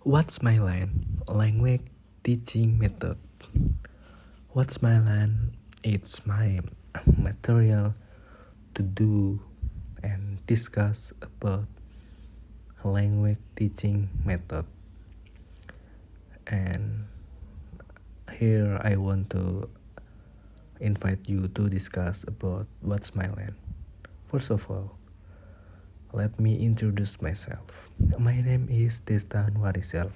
What's my line? Language teaching method. What's my line? It's my material to do and discuss about language teaching method. And here I want to invite you to discuss about what's my line. First of all, let me introduce myself. My name is Destanuarizal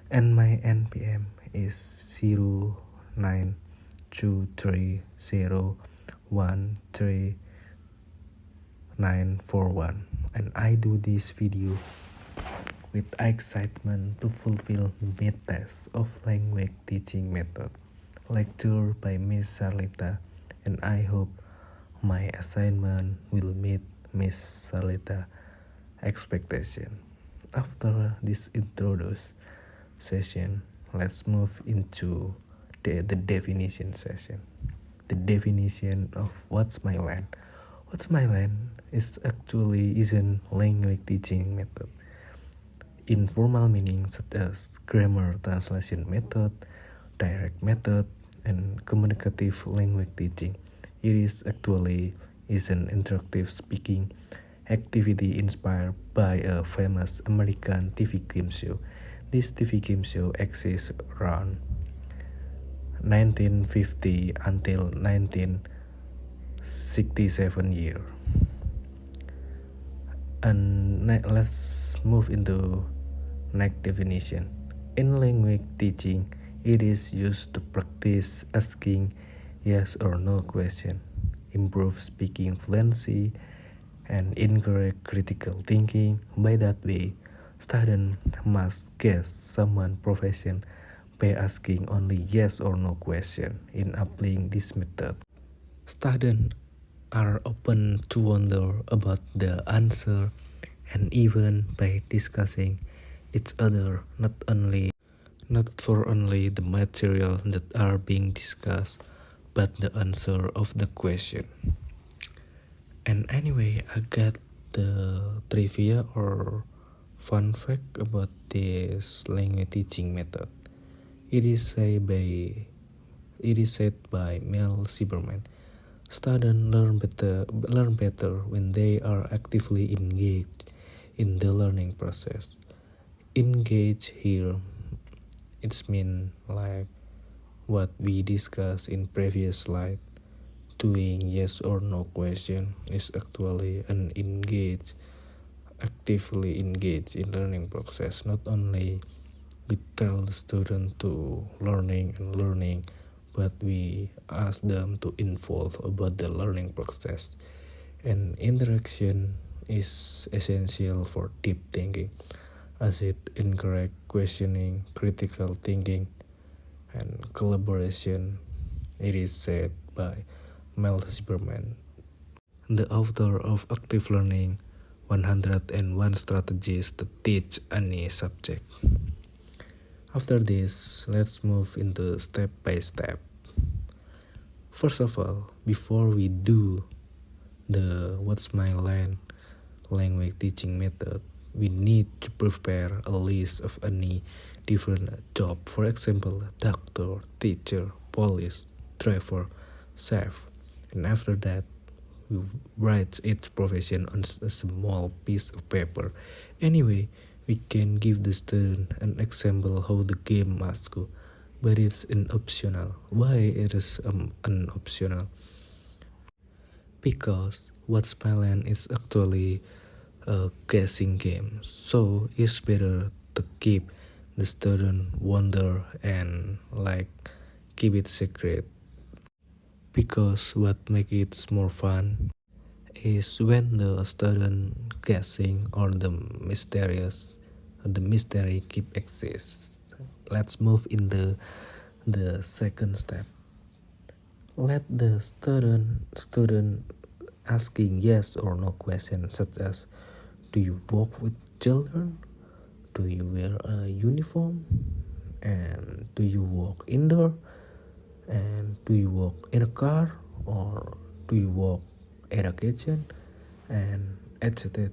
and my NPM is 0923013941, and I do this video with excitement to fulfill the Midtest of language teaching method, lecture by Miss Sarlita, and I hope my assignment will meet Miss Sarlita expectation. After this introduce session, let's move into the definition session. The definition of what's my land. What's my land is actually isn't language teaching method. Informal meaning such as grammar translation method, direct method, and communicative language teaching. It is actually is an interactive speaking activity inspired by a famous American TV game show. This TV game show exists around 1950 until 1967 year. And let's move into next definition. In language teaching, it is used to practice asking yes or no question, improve speaking fluency, and encourage critical thinking. By that way, students must guess someone's profession by asking only yes or no question. In applying this method, students are open to wonder about the answer, and even by discussing each other, not for only the material that are being discussed, but the answer of the question. And anyway, I got the trivia or fun fact about this language teaching method. It is said by Mel Silberman. Students learn better when they are actively engaged in the learning process. Engage here, it's mean like what we discussed in previous slide. Doing yes or no question is actually an actively engaged in learning process. Not only we tell the student to learning, but we ask them to involve about the learning process. And interaction is essential for deep thinking, as it encourages questioning, critical thinking, and collaboration. It is said by Mel Silberman, the author of Active Learning 101 Strategies to Teach Any Subject. After this, let's move into step by step. First of all, before we do the What's My language teaching method, we need to prepare a list of any different job. For example, doctor, teacher, police, driver, chef. And after that, we write each profession on a small piece of paper. Anyway, we can give the student an example how the game must go, but it's an optional. Why it is an optional? Because What's My Land is actually a guessing game, so it's better to keep the student wonder and keep it secret. Because what makes it more fun is when the student guessing or the mystery keep exists. Let's move in the second step. Let the student asking yes or no questions such as, do you work with children? Do you wear a uniform? And do you work indoor? And do you work in a car, or do you work in a kitchen, and etc.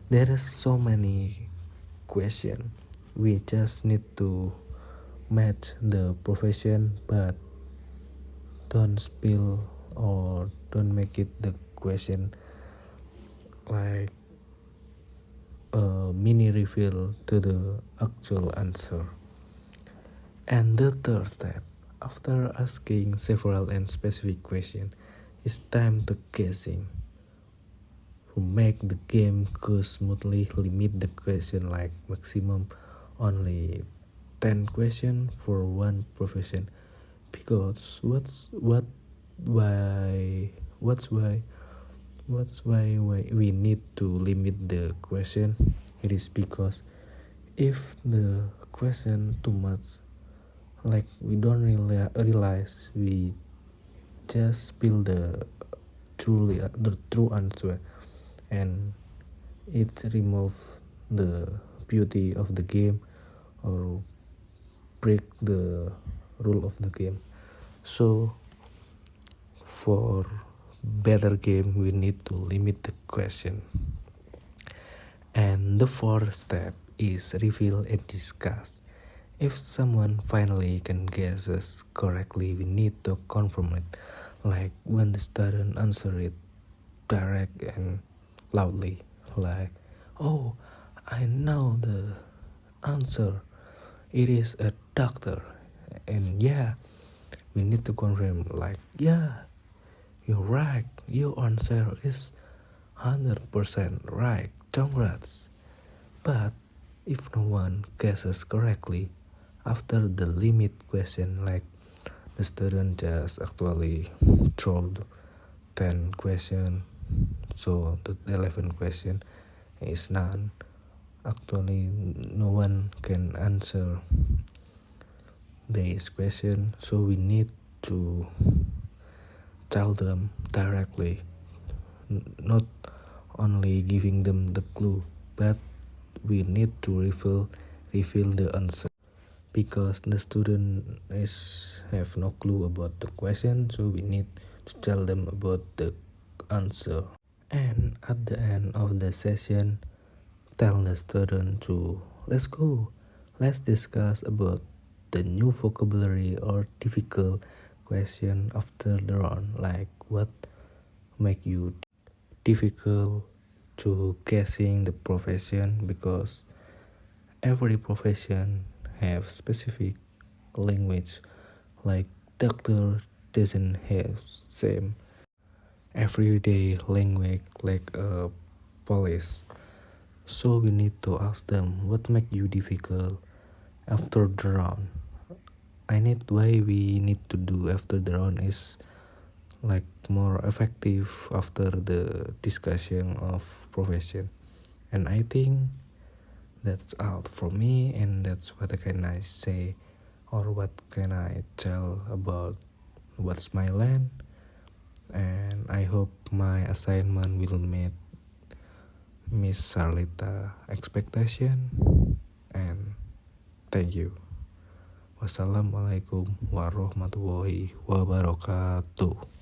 There is so many question. We just need to match the profession, but don't spill or don't make it the question like a mini reveal to the actual answer. And the third step, after asking several and specific questions, it's time to guessing. To make the game go smoothly, limit the question like maximum only 10 questions for one profession. Because why what's why why we need to limit the question. It is because if the question too much, like we don't really realize, we just spill the true answer, and it remove the beauty of the game or break the rule of the game. So for better game, we need to limit the question. And the fourth step is reveal and discuss. If someone finally can guess us correctly, we need to confirm it. Like when the student answer it direct and loudly, like, oh, I know the answer. It is a doctor. And yeah, we need to confirm, like, yeah, you're right. Your answer is 100% right. Congrats. But if no one guesses correctly, after the limit question, like the student just actually throw 10 question, so the 11 question is none. Actually, no one can answer this question, so we need to tell them directly, not only giving them the clue, but we need to reveal the answer, because the student is have no clue about the question, so we need to tell them about the answer. And at the end of the session, tell the student to let's discuss about the new vocabulary or difficult question after the round, like what make you difficult to guessing the profession, because every profession have specific language, like doctor doesn't have same everyday language like a police. So we need to ask them what make you difficult after the round. Why we need to do after the round is like more effective after the discussion of profession. And I think that's all from me, and that's what can I say, or what can I tell about what's my land. And I hope my assignment will meet Miss Sarlita expectation. And thank you. Wassalamualaikum warahmatullahi wabarakatuh.